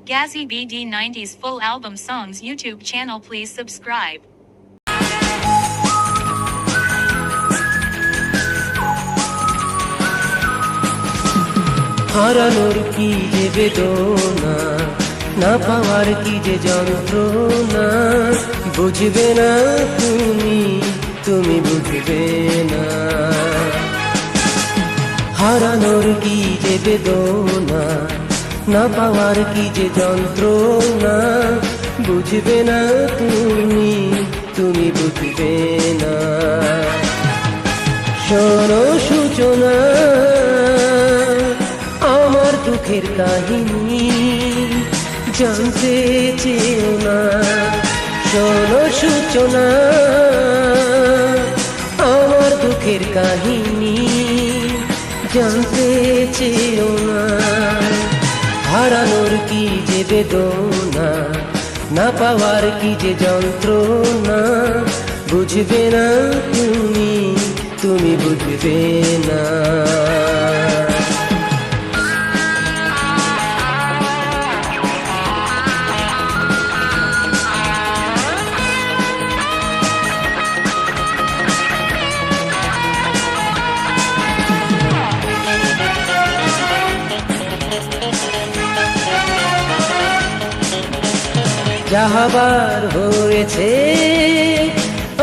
Gazzy BD 90s full album songs YouTube channel. Please subscribe. হারানোর কি যে বেদনা, না পাওয়ার কি যে যন্ত্রণা, বুঝবে না তুমি বুঝবে না। হারানোর কি যে বেদনা, না পাওয়ার কি যে যন্ত্রণা, বুঝবে না তুমি বুঝবে না। শোনো সূচনা আমার দুঃখের কাহিনী, জানতে চেও না। শোনো সূচনা আমার দুঃখের কাহিনী, জানতে চেও না। হারানোর কি যে বেদনা, না পাওয়ার কি যে যন্ত্রণা, বুঝবে না তুমি বুঝবে না। যাহাবার হয়েছে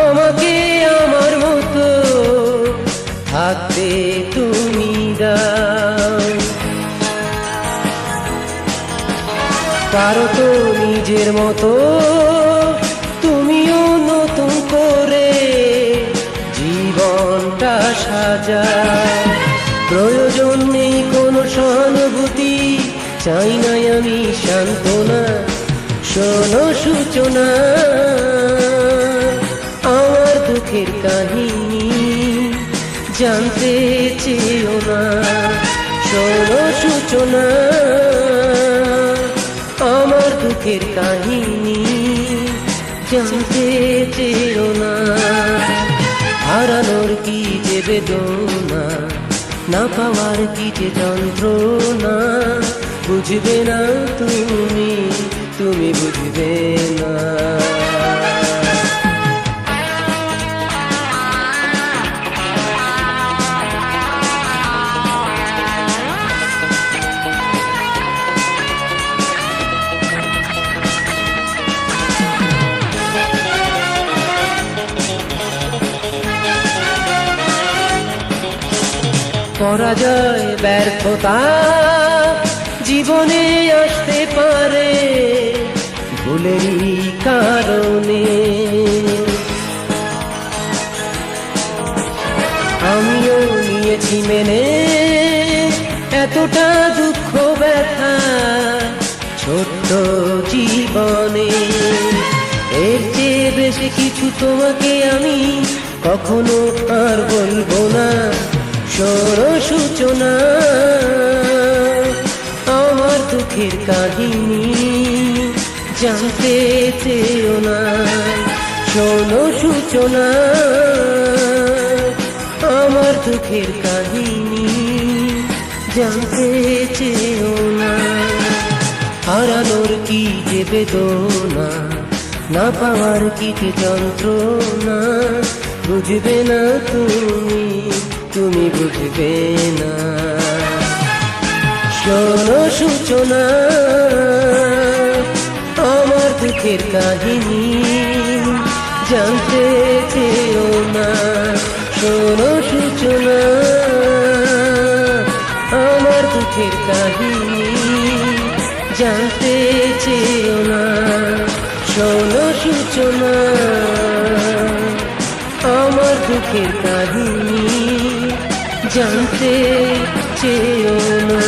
আমাকে আমার মতো থাকতে তুমি দাও। পারো তো নিজের মতো তুমিও নতুন করে জীবনটা সাজাও। প্রয়োজন নেই কোনো সহানুভূতি, চাই না আমি সান্ত্বনা। শোনো সূচনা আমার দুঃখের কাহিনী, জানতে চেও না। শোনো সূচনা আমার দুঃখের কাহিনী, জানতে চেও না। হারানোর কি যে বেদনা, না পাওয়ার কি যে যন্ত্রণা, বুঝবে না তুমি বুঝবে না। পরাজয় ব্যর্থতা জীবনে আসতে পারে ভুলেরই কারণে। আমিও নিয়েছি মেনে এতটা দুঃখ ব্যথা ছোট্ট জীবনে। এর চেয়ে বেশি কিছু তোমাকে আমি কখনো আর বলবো না। শোনো সূচনা আমার দুঃখের কাহিনী, জানতে চেও না। শোনো সূচনা আমার দুঃখের কাহিনী, জানতে চেও না। হারানোর কি যে বেদনা, না পাওয়ার কি যে যন্ত্রণা, বুঝবে না তুমি বুঝবে না। শোনো সূচনা আমার দুঃখের কাহিনী, জানতে চেও না। শোনো সূচনা আমার দুঃখের কাহিনী, জানতে চেও না। শোনো সূচনা আমার দুঃখের কাহিনী, জানতে চেও না।